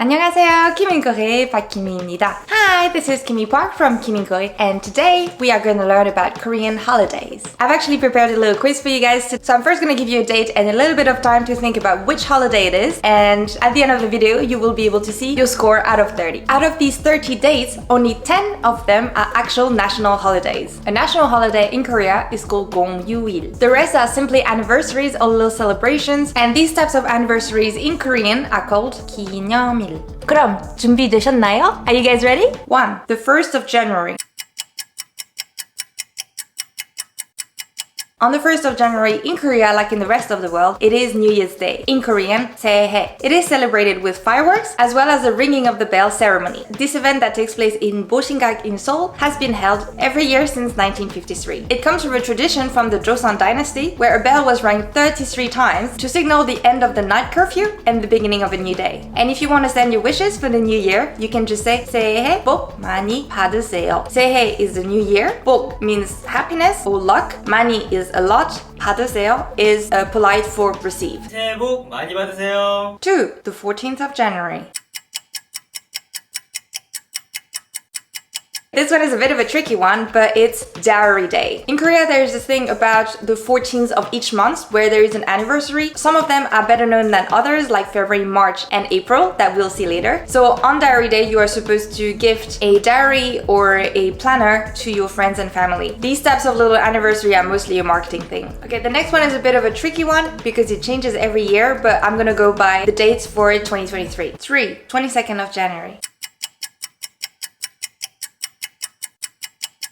안녕하세요, kimincoree 박키미입니다. Hi, this is Kimi Park from kimincoree, and today we are going to learn about Korean holidays. I've actually prepared a little quiz for you guys, so I'm first going to give you a date and a little bit of time to think about which holiday it is, and at the end of the video you will be able to see your score out of 30. Out of these 30 dates, only 10 of them are actual national holidays. A national holiday in Korea is called 공휴일. The rest are simply anniversaries or little celebrations, and these types of anniversaries in Korean are called 기념일. 그럼 준비되셨나요? Are you guys ready? 1. The 1st of January. On the 1st of January in Korea, like in the rest of the world, it is New Year's Day. In Korean, 새해. It is celebrated with fireworks as well as the ringing of the bell ceremony. This event that takes place in Bosinggak in Seoul has been held every year since 1953. It comes from a tradition from the Joseon dynasty where a bell was rung 33 times to signal the end of the night curfew and the beginning of a new day. And if you want to send your wishes for the new year, you can just say 새해 복 많이 받으세요. 새해 is the new year. 복 means happiness or luck. 많이 is a lot. 받으세요 is polite for receive. 새해 복 많이 받으세요. 2. The 14th of January. This one is a bit of a tricky one, but it's Dowry Day. In Korea, there's this thing about the 14th of each month where there is an anniversary. Some of them are better known than others, like February, March, and April, that we'll see later. So on Dowry Day, you are supposed to gift a dowry or a planner to your friends and family. These types of little anniversary are mostly a marketing thing. Okay, the next one is a bit of a tricky one because it changes every year, but I'm gonna go by the dates for 2023. 3. 22nd of January.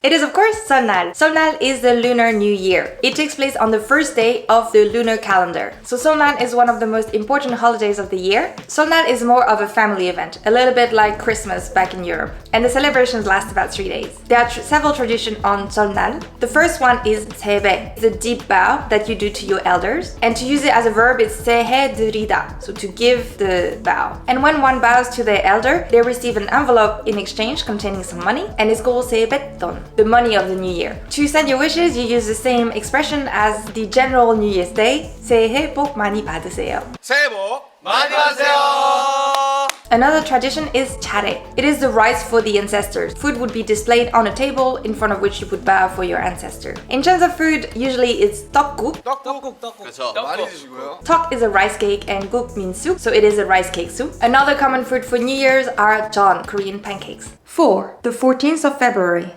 It is of course Seollal. Seollal is the Lunar New Year. It takes place on the first day of the lunar calendar. So Seollal is one of the most important holidays of the year. Seollal is more of a family event, a little bit like Christmas back in Europe. And the celebrations last about 3 days. There are several traditions on Seollal. The first one is 세배, the deep bow that you do to your elders. And to use it as a verb, it's 세해드리다, so to give the bow. And when one bows to their elder, they receive an envelope in exchange containing some money, and it's called 세뱃돈, the money of the new year. To send your wishes, you use the same expression as the general New Year's Day. 새해 복 많이 받으세요. 새해 복 많이 받으세요. Another tradition is 차례. It is the rice for the ancestors. Food would be displayed on a table in front of which you would bow for your ancestor. In terms of food, usually it's 떡국. 떡국. 그렇죠. 많이 드시고요. Tok is a rice cake and guk means soup, so it is a rice cake soup. Another common food for New Year's are 전, Korean pancakes. 4. The 14th of February.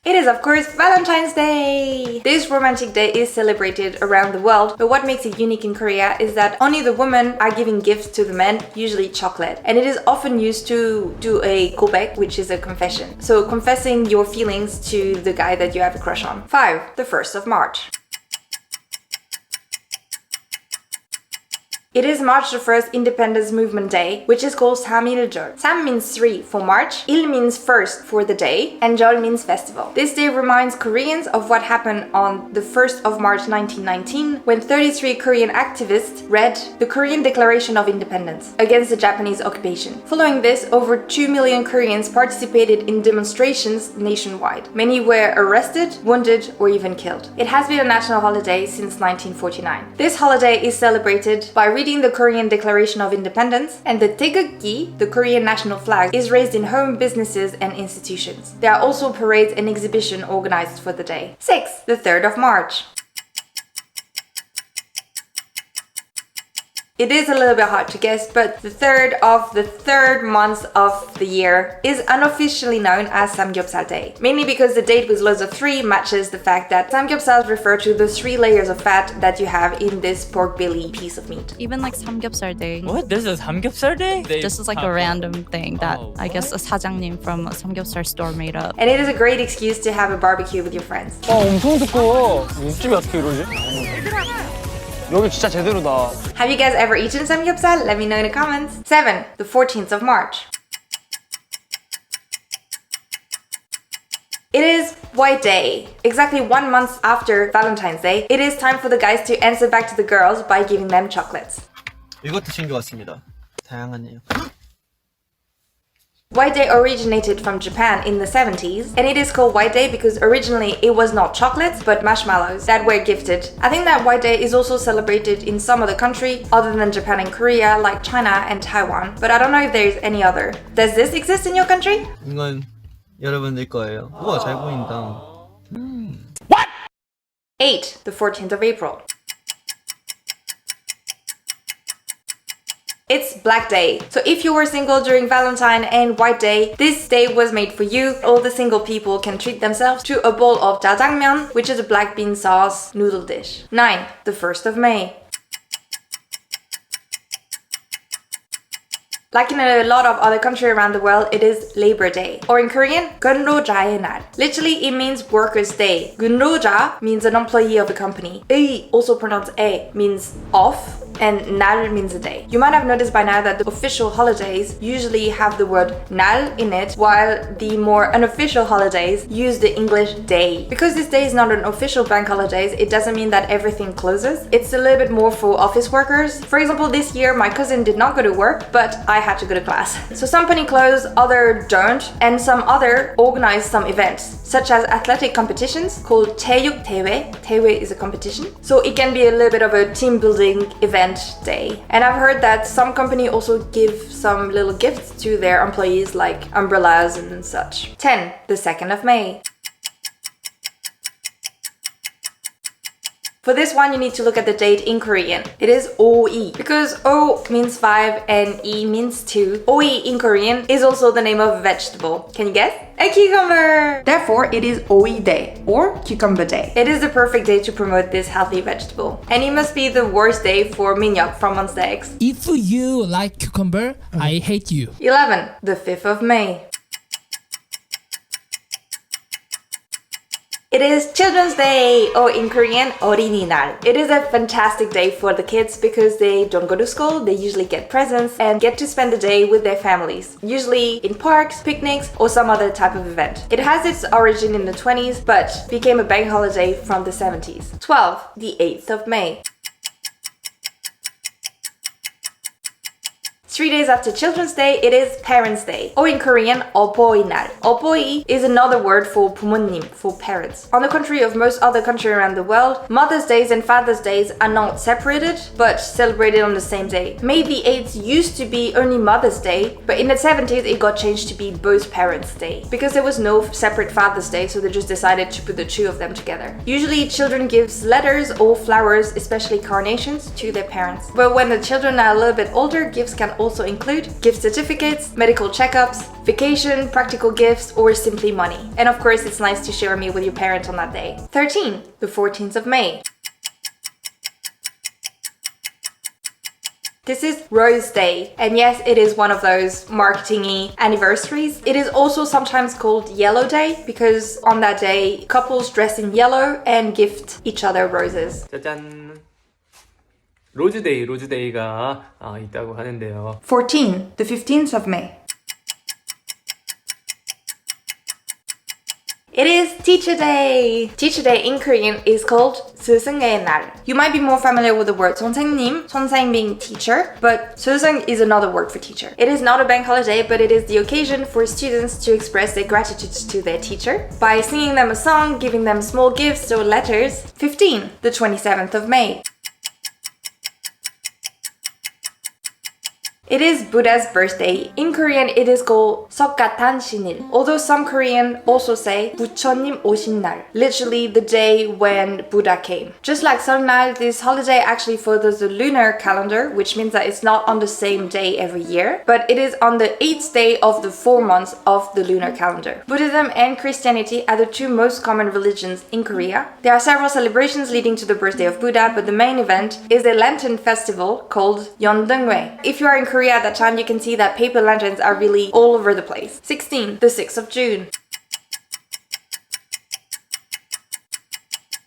It is of course Valentine's Day! This romantic day is celebrated around the world, but what makes it unique in Korea is that only the women are giving gifts to the men, usually chocolate. And it is often used to do a 고백, which is a confession. So confessing your feelings to the guy that you have a crush on. 5. The 1st of March. It is March the 1st Independence Movement Day, which is called 3.1절. 3 means 3 for March, 1 means first for the day, and 절 means festival. This day reminds Koreans of what happened on the 1st of March 1919 when 33 Korean activists read the Korean Declaration of Independence against the Japanese occupation. Following this, over 2 million Koreans participated in demonstrations nationwide. Many were arrested, wounded, or even killed. It has been a national holiday since 1949. This holiday is celebrated by reading the Korean Declaration of Independence, and the taegukgi, the Korean national flag, is raised in home, businesses, and institutions. There are also parades and exhibitions organized for the day. 6. The 3rd of March. It is a little bit hard to guess, but the 3rd of the 3rd month of the year is unofficially known as Samgyeopsal Day. Mainly because the date with loads of 3 matches the fact that Samgyeopsals refer to the 3 layers of fat that you have in this pork belly piece of meat. Even like 삼겹살 day. What? There's a 삼겹살 day? This is like a random thing that I guess a 사장님 from a 삼겹살 store made up. And it is a great excuse to have a barbecue with your friends. 엄청 두꺼워. 육즙이 어떻게 이러지? 여기 진짜 제대로다. Have you guys ever eaten samgyeopsal? Let me know in the comments. 7. The 14th of March. It is White Day. Exactly 1 month after Valentine's Day, it is time for the guys to answer back to the girls by giving them chocolates. 이것도 챙겨왔습니다. 다양하네요. White Day originated from Japan in the 70s, and it is called White Day because originally it was not chocolates but marshmallows that were gifted. I think that White Day is also celebrated in some other country other than Japan and Korea, like China and Taiwan, but I don't know if there is any other. Does this exist in your country? 이건 여러분들 거예요. 우와, 잘 보인다. 8. The 14th of April. It's Black Day. So if you were single during Valentine and White Day, this day was made for you. All the single people can treat themselves to a bowl of jjajangmyeon, which is a black bean sauce noodle dish. 9. The 1st of May. Like in a lot of other countries around the world, it is Labor Day. Or in Korean, 근로자의 날. Literally, it means Workers' Day. 근로자 means an employee of a company. 의, also pronounced a, means off. And 날 means a day. You might have noticed by now that the official holidays usually have the word 날 in it, while the more unofficial holidays use the English day. Because this day is not an official bank holiday, it doesn't mean that everything closes. It's a little bit more for office workers. For example, this year my cousin did not go to work, but I had to go to class. So some company close, other don't, and some other organize some events, such as athletic competitions called 체육 대회. 대회 is a competition. So it can be a little bit of a team building event day. And I've heard that some company also give some little gifts to their employees like umbrellas and such. 10. The 2nd of May. For this one, you need to look at the date in Korean. It is OE because O means 5 and E means 2. OE in Korean is also the name of a vegetable. Can you guess? A cucumber! Therefore, it is OE Day or Cucumber Day. It is the perfect day to promote this healthy vegetable. And it must be the worst day for Minhyuk from Monster X. If you like cucumber, I hate you. 11. The 5th of May. It is Children's Day, or in Korean, 어린이날. It is a fantastic day for the kids because they don't go to school, they usually get presents and get to spend the day with their families, usually in parks, picnics, or some other type of event. It has its origin in the 20s, but became a bank holiday from the 70s. 12. The 8th of May. 3 days after Children's Day, it is Parents' Day, or in Korean, 어버이날. 어버이 is another word for 부모님, for parents. On the contrary of most other countries around the world, Mother's Days and Father's Days are not separated, but celebrated on the same day. May the 8th used to be only Mother's Day, but in the 70s it got changed to be both Parents' Day. Because there was no separate Father's Day, so they just decided to put the two of them together. Usually children gives letters or flowers, especially carnations, to their parents. But when the children are a little bit older, gifts can also include gift certificates, medical checkups, vacation, practical gifts, or simply money. And of course, it's nice to share a meal with your parents on that day. 13. The 14th of May. This is Rose Day, and yes, it is one of those marketing-y anniversaries. It is also sometimes called Yellow Day because on that day, couples dress in yellow and gift each other roses. 짜잔. 로즈데이가 있다고 하는데요. 14. The 15th of May. It is Teacher Day! Teacher Day in Korean is called 스승의 날. You might be more familiar with the word 선생님, 선생 being teacher, but 스승 is another word for teacher. It is not a bank holiday, but it is the occasion for students to express their gratitude to their teacher by singing them a song, giving them small gifts or letters. 15. The 27th of May. It is Buddha's birthday. In Korean, it is called 석가탄신일. Although some Korean also say 부처님 오신 날, literally the day when Buddha came. Just like 설날, this holiday actually follows the lunar calendar, which means that it's not on the same day every year, but it is on the 8th day of the 4 months of the lunar calendar. Buddhism and Christianity are the two most common religions in Korea. There are several celebrations leading to the birthday of Buddha, but the main event is a lantern festival called 연등회. If you are in Korea at that time, you can see that paper lanterns are really all over the place. 16. The 6th of June.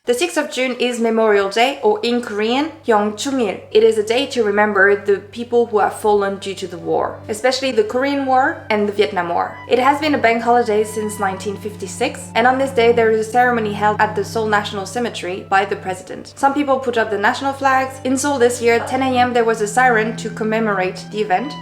The 6th of June is Memorial Day, or in Korean, 영충일. It is a day to remember the people who have fallen due to the war, especially the Korean War and the Vietnam War. It has been a bank holiday since 1956, and on this day there is a ceremony held at the Seoul National Cemetery by the president. Some people put up the national flags. In Seoul this year, at 10 a.m. there was a siren to commemorate the event.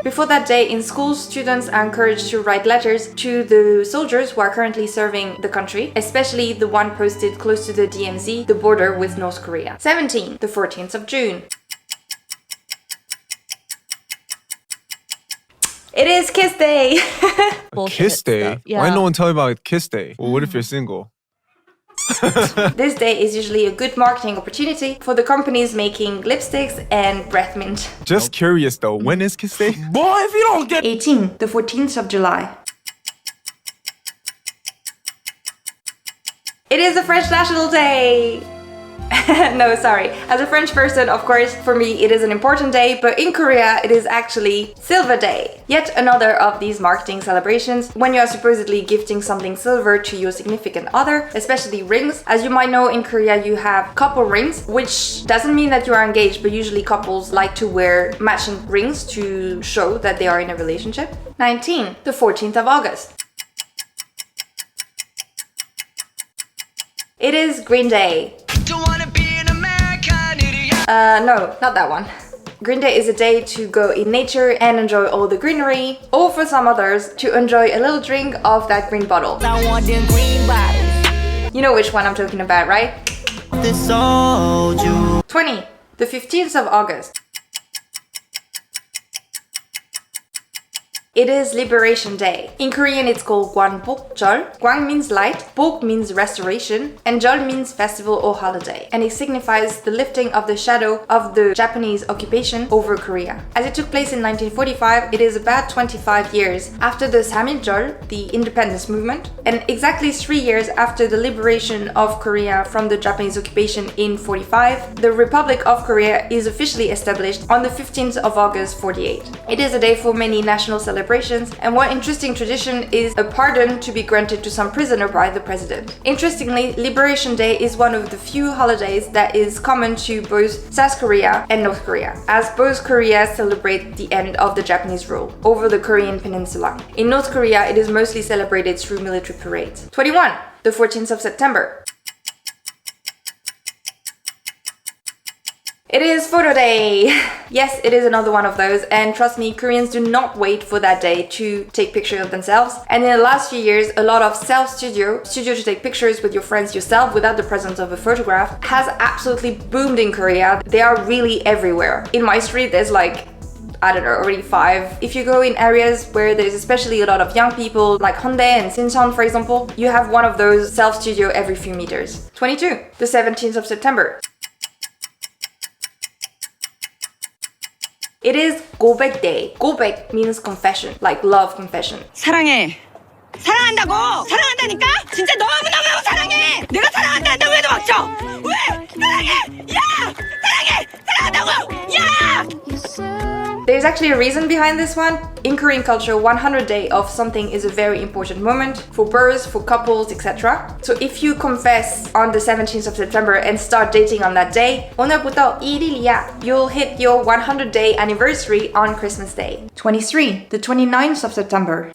Before that day, in schools, students are encouraged to write letters to the soldiers who are currently serving the country, especially the one posted close to the DMZ, the border with North Korea. 17. The 14th of June. It is Kiss Day! Bullshit Kiss Day? stuff. Yeah. Why didn't no one tell you about Kiss Day? Well, what if you're single? This day is usually a good marketing opportunity for the companies making lipsticks and breath mint. Just curious though, when is Kiss Day? 18. The 14th of July. It is a French National Day! No, sorry. As a French person, of course, for me it is an important day, but in Korea it is actually Silver Day. Yet another of these marketing celebrations when you are supposedly gifting something silver to your significant other, especially rings. As you might know, in Korea you have couple rings, which doesn't mean that you are engaged, but usually couples like to wear matching rings to show that they are in a relationship. 19. The 14th of August. It is Green Day. No, not that one. Green Day is a day to go in nature and enjoy all the greenery, or for some others, to enjoy a little drink of that green bottle. I want them green bottles. You know which one I'm talking about, right? The soju. 20. The 15th of August. It is Liberation Day. In Korean it's called Gwanbokjeol. Gwang means light, Bok means restoration, and Jeol means festival or holiday. And it signifies the lifting of the shadow of the Japanese occupation over Korea. As it took place in 1945, it is about 25 years after the Samiljeol, the independence movement, and exactly 3 years after the liberation of Korea from the Japanese occupation in 45, the Republic of Korea is officially established on the 15th of August 48. It is a day for many national celebrations, and one interesting tradition is a pardon to be granted to some prisoner by the president. Interestingly, Liberation Day is one of the few holidays that is common to both South Korea and North Korea, as both Koreas celebrate the end of the Japanese rule over the Korean peninsula. In North Korea, it is mostly celebrated through military parades. 21. The 14th of September. It is Photo Day! Yes, it is another one of those, and trust me, Koreans do not wait for that day to take pictures of themselves. And in the last few years, a lot of self-studio to take pictures with your friends yourself without the presence of a photograph, has absolutely boomed in Korea. They are really everywhere. In my street, there's like, I don't know, already 5. If you go in areas where there's especially a lot of young people, like Hyundai and Sincheon for example, you have one of those self-studio every few meters. 22. The 17th of September. It is 고백 Day. 고백 means confession, like love confession. 사랑해. 사랑한다고. 사랑한다니까. 진짜 너무너무 사랑해. 내가 사랑한다는데 왜 도망쳐? 왜? 사랑해. 야! 사랑해. 사랑한다고. 야! There's actually a reason behind this one. In Korean culture, 100 day of something is a very important moment for births, for couples, etc. So if you confess on the 17th of September and start dating on that day, 오늘부터 1일이야. You'll hit your 100 day anniversary on Christmas Day. 23. The 29th of September.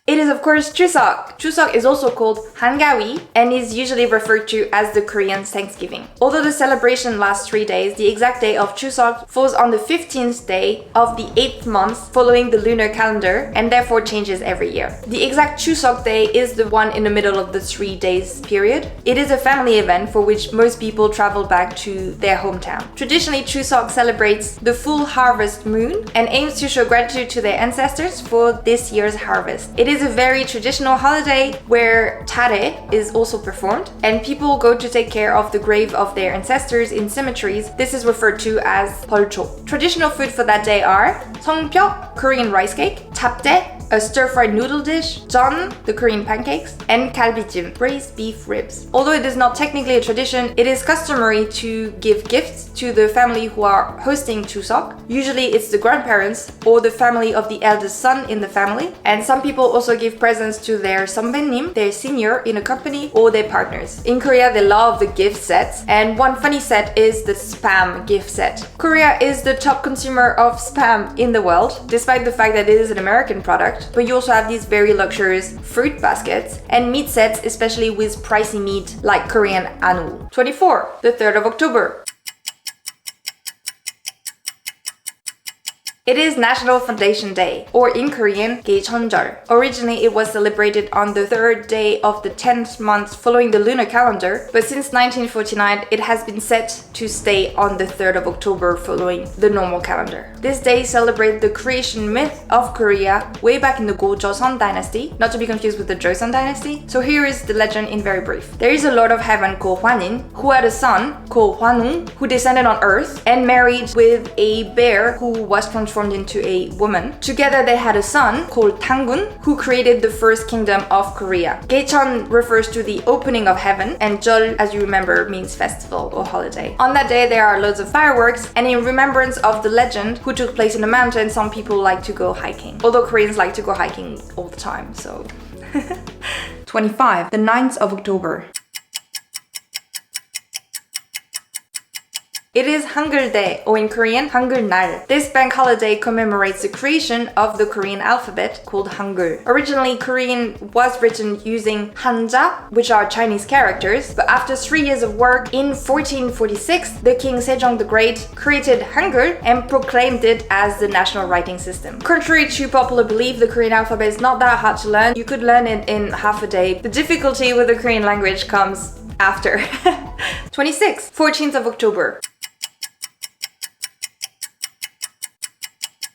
It is of course Chuseok. Chuseok is also called Hangawi and is usually referred to as the Korean Thanksgiving. Although the celebration lasts 3 days, the exact day of Chuseok falls on the 15th day of the 8th month following the lunar calendar and therefore changes every year. The exact Chuseok day is the one in the middle of the 3 days period. It is a family event for which most people travel back to their hometown. Traditionally, Chuseok celebrates the full harvest moon and aims to show gratitude to their ancestors for this year's harvest. It is a very traditional holiday where tare is also performed and people go to take care of the grave of their ancestors in cemeteries. This is referred to as 벌초. Traditional food for that day are 성벽, Korean rice cake, 잡대, a stir-fried noodle dish, 전, the Korean pancakes, and galbijim, braised beef ribs. Although it is not technically a tradition, it is customary to give gifts to the family who are hosting Chuseok. Usually it's the grandparents or the family of the eldest son in the family, and some people also give presents to their 선배님, their senior in a company, or their partners. In Korea, they love the gift sets, and one funny set is the spam gift set. Korea is the top consumer of spam in the world, despite the fact that it is an American product. But you also have these very luxurious fruit baskets and meat sets, especially with pricey meat like Korean anu. 24. The 3rd of October. It is National Foundation Day, or in Korean, Gecheonjeol. Originally, it was celebrated on the 3rd day of the 10th month following the lunar calendar, but since 1949, it has been set to stay on the 3rd of October following the normal calendar. This day celebrates the creation myth of Korea way back in the Go-Joseon dynasty, not to be confused with the Joseon dynasty. So here is the legend in very brief. There is a Lord of Heaven called Hwanin, who had a son called Hwanung, who descended on earth and married with a bear who was transformed into a woman. Together they had a son called Tangun, who created the first kingdom of Korea. Gecheon refers to the opening of heaven, and Jeol, as you remember, means festival or holiday. On that day there are loads of fireworks, and in remembrance of the legend who took place in the mountain, some people like to go hiking. Although Koreans like to go hiking all the time, so... 25. The 9th of October. It is Hangul Day, or in Korean, Hangul 날. This bank holiday commemorates the creation of the Korean alphabet called Hangul. Originally, Korean was written using Hanja, which are Chinese characters, but after 3 years of work, in 1446, the King Sejong the Great created Hangul and proclaimed it as the national writing system. Contrary to popular belief, the Korean alphabet is not that hard to learn. You could learn it in half a day. The difficulty with the Korean language comes after. 26. 14th of October.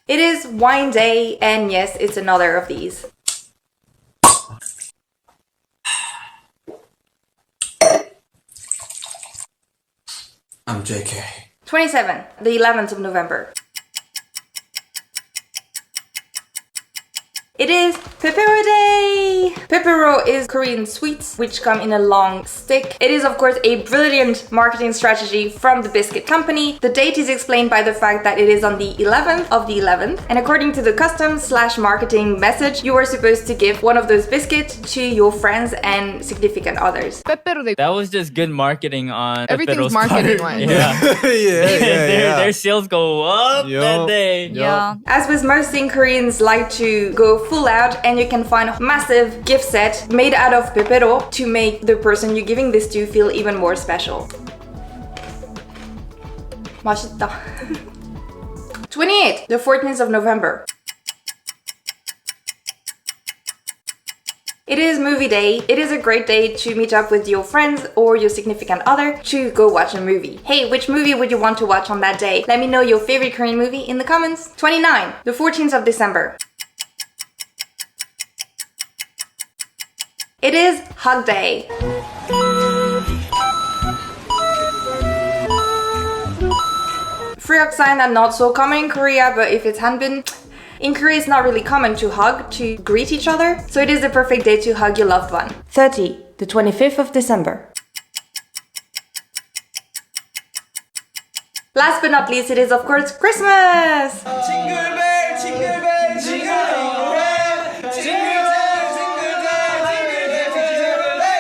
It is Wine Day, and yes, it's another of these. I'm JK. 27. The 11th of November. It is Pepero Day! Pepero is Korean sweets which come in a long stick. It is of course a brilliant marketing strategy from the biscuit company. The date is explained by the fact that it is on the 11th of the 11th, and according to the custom/marketing message, you are supposed to give one of those biscuits to your friends and significant others. That was just good marketing on Everything's Pepero's marketing part. wise. Yeah. Their sales go up that day. Yeah. As with most things, Koreans like to go full out, and you can find a massive gift set made out of pepero to make the person you're giving this to feel even more special. 맛있다. 28. The 14th of November. It is movie day. It is a great day to meet up with your friends or your significant other to go watch a movie. Hey, which movie would you want to watch on that day? Let me know your favorite Korean movie in the comments. 29. The 14th of December. It is Hug Day. Free signs are not so common in Korea, but if it's hanbin, in Korea it's not really common to hug, to greet each other, so it is the perfect day to hug your loved one. 30. The 25th of December. Last but not least, it is of course Christmas! Jingle bell, jingle bell, jingle bell,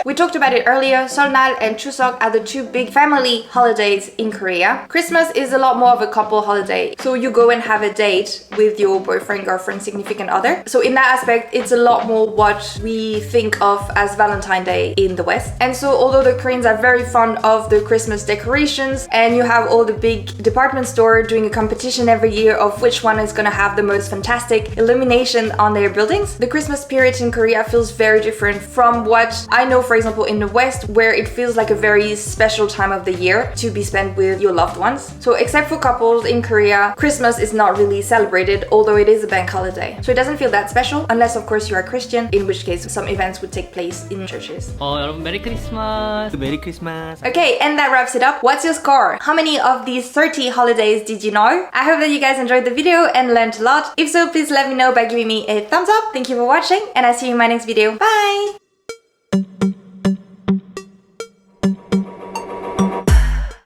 We talked about it earlier, Seollal and Chuseok are the two big family holidays in Korea. Christmas is a lot more of a couple holiday, so you go and have a date with your boyfriend, girlfriend, significant other. So in that aspect, it's a lot more what we think of as Valentine's Day in the West. And so although the Koreans are very fond of the Christmas decorations, and you have all the big department store doing a competition every year of which one is gonna have the most fantastic illumination on their buildings, the Christmas spirit in Korea feels very different from what I know, for example, in the West, where it feels like a very special time of the year to be spent with your loved ones. So except for couples in Korea, Christmas is not really celebrated, although it is a bank holiday. So it doesn't feel that special, unless of course you are Christian, in which case some events would take place in churches. 여러분 메리 크리스마스. 메리 크리스마스. Okay, and that wraps it up. What's your score? How many of these 30 holidays did you know? I hope that you guys enjoyed the video and learned a lot. If so, please let me know by giving me a thumbs up. Thank you for watching, and I'll see you in my next video. Bye!